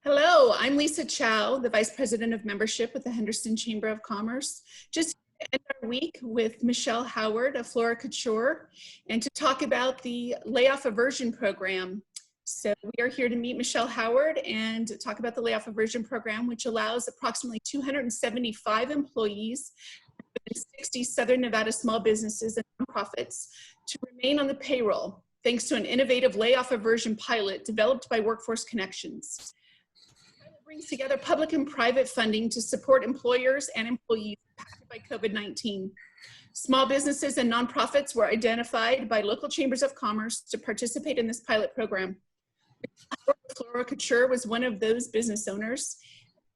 Hello, I'm Lisa Chow, the Vice President of Membership with the Henderson Chamber of Commerce. Just to end our week with Michelle Howard of Flora Couture and to talk about the Layoff Aversion Program. So we are here to meet Michelle Howard and talk about the Layoff Aversion Program, which allows approximately 275 employees in 60 Southern Nevada small businesses and nonprofits to remain on the payroll, thanks to an innovative layoff aversion pilot developed by Workforce Connections. Brings together public and private funding to support employers and employees impacted by COVID-19. Small businesses and nonprofits were identified by local chambers of commerce to participate in this pilot program. Flora Couture was one of those business owners.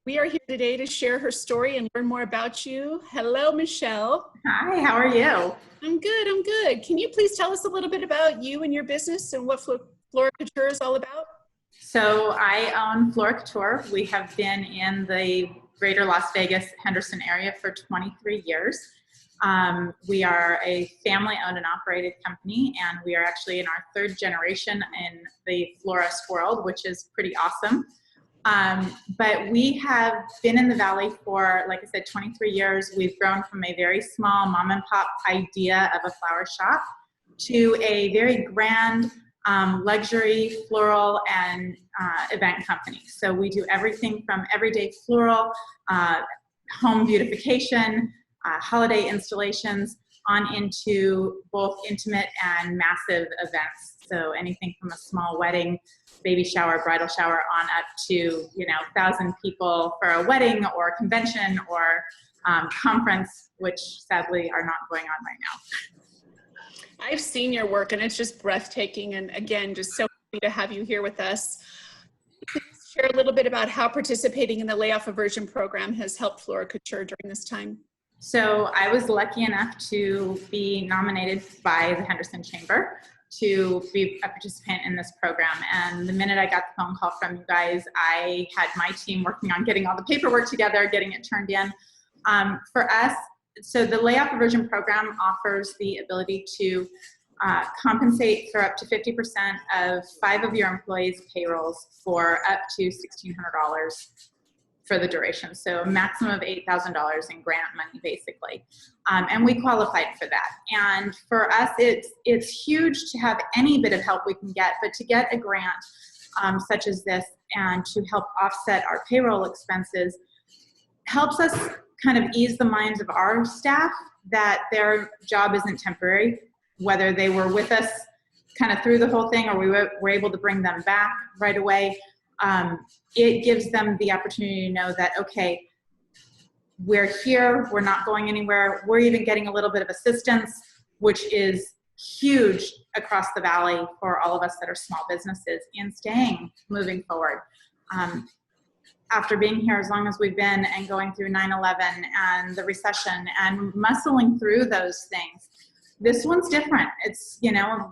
We are here today to share her story and learn more about you. Hello, Michelle. Hi, how are you? I'm good, I'm good. Can you please tell us a little bit about you and your business and what Flora Couture is all about? So I own Flora Couture. We have been in the greater Las Vegas, Henderson area for 23 years. We are a family-owned and operated company, and we are actually in our third generation in the florist world, which is pretty awesome. But we have been in the Valley for, like I said, 23 years. We've grown from a very small mom and pop idea of a flower shop to a very grand luxury floral and event company. So we do everything from everyday floral, home beautification, holiday installations, on into both intimate and massive events. So anything from a small wedding, baby shower, bridal shower, on up to 1,000 people for a wedding or a convention or conference, which sadly are not going on right now. I've seen your work and it's just breathtaking, and again, just so happy to have you here with us. Please share a little bit about how participating in the Layoff Aversion Program has helped Flora Couture during this time. So I was lucky enough to be nominated by the Henderson Chamber to be a participant in this program. And the minute I got the phone call from you guys, I had my team working on getting all the paperwork together, getting it turned in. For us, so the Layoff Aversion Program offers the ability to compensate for up to 50% of 5 of your employees' payrolls for up to $1,600 for the duration. So a maximum of $8,000 in grant money, basically. And we qualified for that. And for us, it's huge to have any bit of help we can get, but to get a grant such as this and to help offset our payroll expenses helps us kind of ease the minds of our staff that their job isn't temporary, whether they were with us kind of through the whole thing or we were able to bring them back right away. It gives them the opportunity to know that, okay, we're here, we're not going anywhere, we're even getting a little bit of assistance, which is huge across the Valley for all of us that are small businesses in staying moving forward. After being here as long as we've been and going through 9/11 and the recession and muscling through those things, this one's different. It's,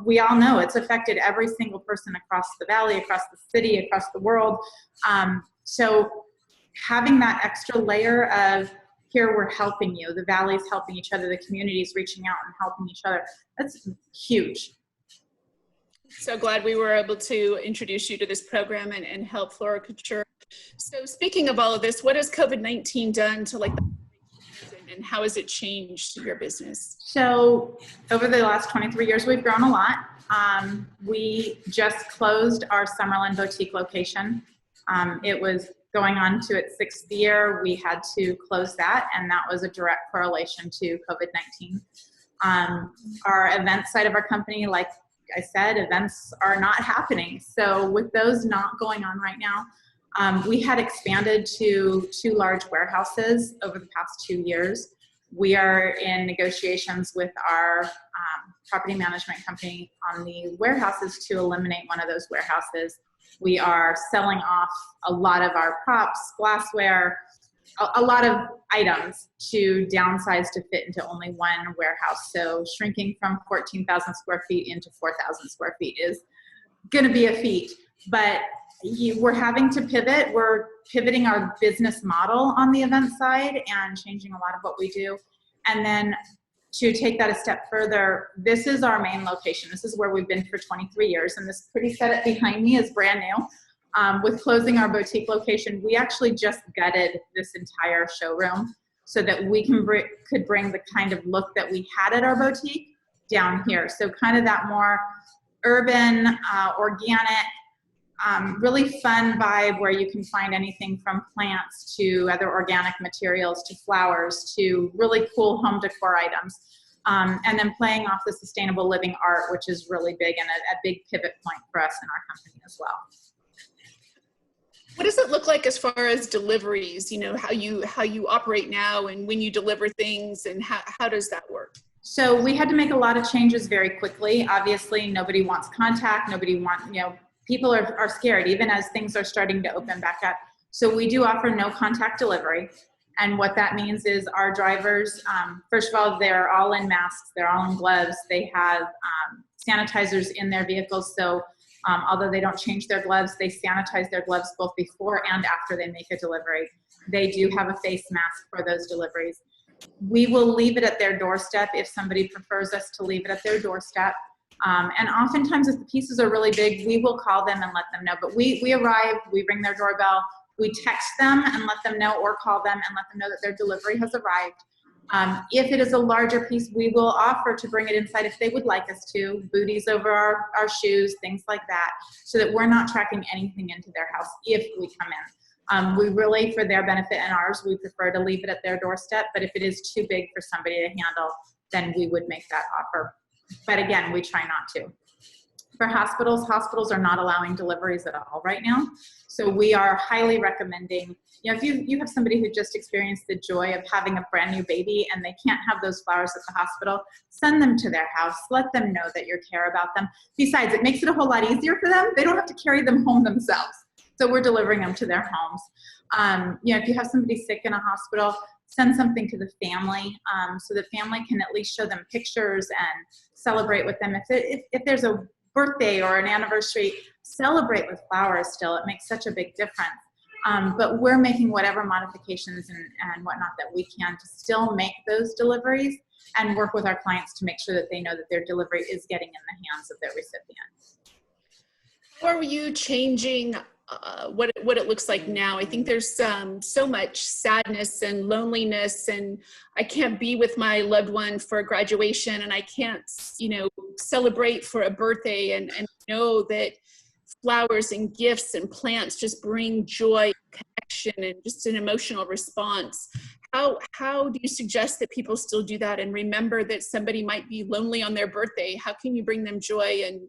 we all know it's affected every single person across the Valley, across the city, across the world. So having that extra layer of here we're helping you, the Valley's helping each other, the community's reaching out and helping each other, that's huge. So glad we were able to introduce you to this program and help Flora Couture. So speaking of all of this, what has COVID-19 done to and how has it changed your business? So over the last 23 years, we've grown a lot. We just closed our Summerlin boutique location. It was going on to its 6th year. We had to close that, and that was a direct correlation to COVID-19. Our event side of our company, like I said, events are not happening. So with those not going on right now, we had expanded to 2 large warehouses over the past 2 years. We are in negotiations with our property management company on the warehouses to eliminate one of those warehouses. We are selling off a lot of our props, glassware, a lot of items to downsize to fit into only one warehouse. So shrinking from 14,000 square feet into 4,000 square feet is going to be a feat, but we're having to pivot. We're pivoting our business model on the event side and changing a lot of what we do. And then to take that a step further, this is our main location. This is where we've been for 23 years, and this pretty setup behind me is brand new. With closing our boutique location, we actually just gutted this entire showroom so that we could bring the kind of look that we had at our boutique down here. So kind of that more urban, organic, really fun vibe where you can find anything from plants to other organic materials to flowers to really cool home decor items. And then playing off the sustainable living art, which is really big and a big pivot point for us in our company as well. What does it look like as far as deliveries? You know, how you operate now and when you deliver things, and how does that work? So we had to make a lot of changes very quickly. Obviously, nobody wants contact. People are scared even as things are starting to open back up. So we do offer no contact delivery. And what that means is our drivers, first of all, they're all in masks, they're all in gloves. They have sanitizers in their vehicles. So although they don't change their gloves, they sanitize their gloves both before and after they make a delivery. They do have a face mask for those deliveries. We will leave it at their doorstep if somebody prefers us to leave it at their doorstep. And oftentimes if the pieces are really big, we will call them and let them know. But we arrive, we ring their doorbell, we text them and let them know, or call them and let them know that their delivery has arrived. If it is a larger piece, we will offer to bring it inside if they would like us to, booties over our shoes, things like that, so that we're not tracking anything into their house if we come in. We really, for their benefit and ours, we prefer to leave it at their doorstep, but if it is too big for somebody to handle, then we would make that offer. But again, we try not to. For hospitals are not allowing deliveries at all right now. So we are highly recommending, if you have somebody who just experienced the joy of having a brand new baby and they can't have those flowers at the hospital, send them to their house. Let them know that you care about them. Besides, it makes it a whole lot easier for them. They don't have to carry them home themselves. So we're delivering them to their homes. If you have somebody sick in a hospital, send something to the family so the family can at least show them pictures and celebrate with them. If there's a birthday or an anniversary, celebrate with flowers still. It makes such a big difference. But we're making whatever modifications and whatnot that we can to still make those deliveries and work with our clients to make sure that they know that their delivery is getting in the hands of their recipients. How are you changing what it looks like now? I think there's so much sadness and loneliness, and I can't be with my loved one for a graduation, and I can't, celebrate for a birthday, and know that flowers and gifts and plants just bring joy, connection, and just an emotional response. How do you suggest that people still do that and remember that somebody might be lonely on their birthday? How can you bring them joy? And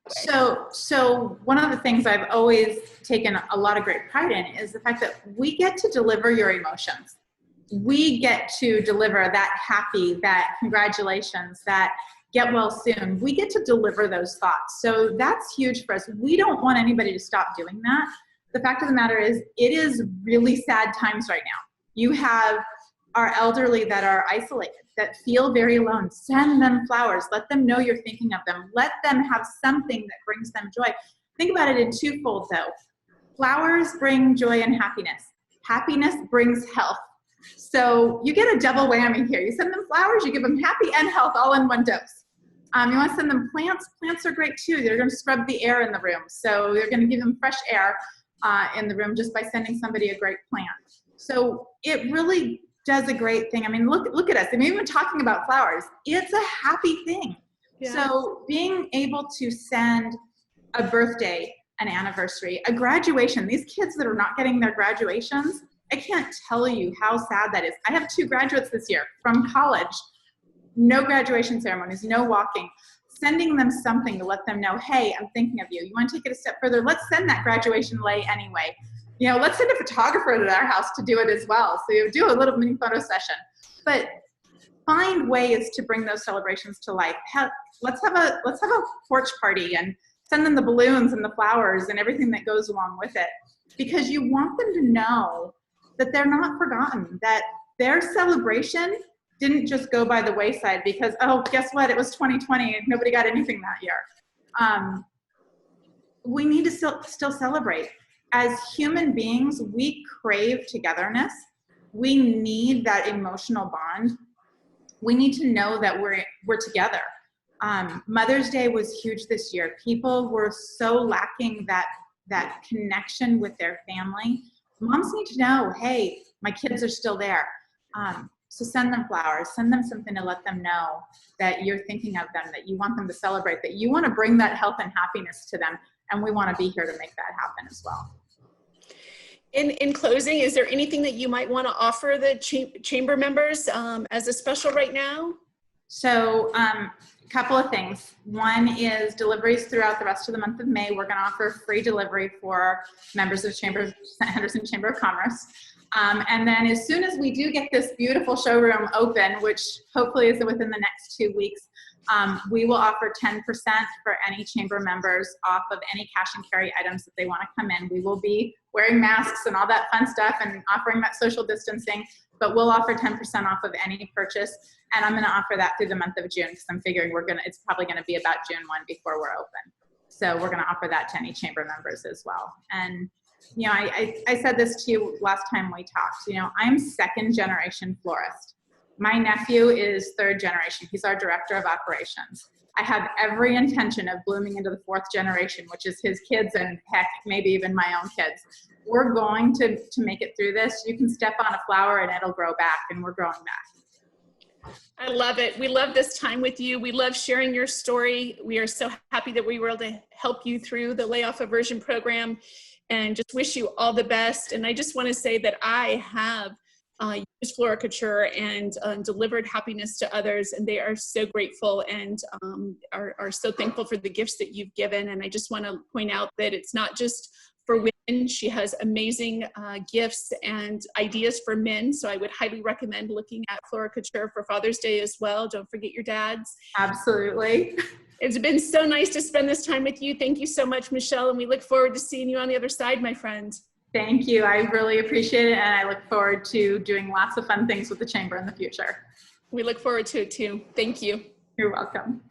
So one of the things I've always taken a lot of great pride in is the fact that we get to deliver your emotions. We get to deliver that happy, that congratulations, that get well soon. We get to deliver those thoughts. So that's huge for us. We don't want anybody to stop doing that. The fact of the matter is, it is really sad times right now. You have our elderly that are isolated, that feel very alone. Send them flowers. Let them know you're thinking of them. Let them have something that brings them joy. Think about it in twofold though. Flowers bring joy and happiness. Happiness brings health. So you get a double whammy here. You send them flowers, you give them happy and health all in one dose. You want to send them plants. Plants are great too. They're going to scrub the air in the room. So you're going to give them fresh air in the room just by sending somebody a great plant. So it really does a great thing. I mean, look at us. I mean, even talking about flowers, it's a happy thing. Yeah. So being able to send a birthday, an anniversary, a graduation, these kids that are not getting their graduations, I can't tell you how sad that is. I have 2 graduates this year from college, no graduation ceremonies, no walking, sending them something to let them know, hey, I'm thinking of you. You want to take it a step further? Let's send that graduation lei anyway. Let's send a photographer to our house to do it as well. So you do a little mini photo session, but find ways to bring those celebrations to life. Let's have a porch party and send them the balloons and the flowers and everything that goes along with it, because you want them to know that they're not forgotten, that their celebration didn't just go by the wayside because, oh, guess what? It was 2020 and nobody got anything that year. We need to still celebrate. As human beings, we crave togetherness. We need that emotional bond. We need to know that we're together. Mother's Day was huge this year. People were so lacking that that connection with their family. Moms need to know, hey, my kids are still there. So send them flowers, send them something to let them know that you're thinking of them, that you want them to celebrate, that you want to bring that health and happiness to them. And we want to be here to make that happen as well. In closing, is there anything that you might want to offer the chamber members as a special right now? So a couple of things. One is deliveries throughout the rest of the month of May. We're going to offer free delivery for members of Henderson Chamber of Commerce. And then as soon as we do get this beautiful showroom open, which hopefully is within the next 2 weeks, we will offer 10% for any chamber members off of any cash and carry items that they want to come in. We will be wearing masks and all that fun stuff and offering that social distancing, but we'll offer 10% off of any purchase. And I'm going to offer that through the month of June because I'm figuring it's probably going to be about June 1 before we're open. So we're going to offer that to any chamber members as well. And you know, I said this to you last time we talked, you know, I'm second generation florist. My nephew is third generation. He's our director of operations. I have every intention of blooming into the fourth generation, which is his kids and heck, maybe even my own kids. We're going to make it through this. You can step on a flower and it'll grow back, and we're growing back. I love it. We love this time with you. We love sharing your story. We are so happy that we were able to help you through the Layoff Aversion Program, and just wish you all the best. And I just want to say that I have used Flora Couture and delivered happiness to others, and they are so grateful and are so thankful for the gifts that you've given. And I just want to point out that it's not just for women. She has amazing gifts and ideas for men. So I would highly recommend looking at Flora Couture for Father's Day as well. Don't forget your dads. Absolutely. It's been so nice to spend this time with you. Thank you so much, Michelle, and we look forward to seeing you on the other side, my friend. Thank you. I really appreciate it, and I look forward to doing lots of fun things with the Chamber in the future. We look forward to it too. Thank you. You're welcome.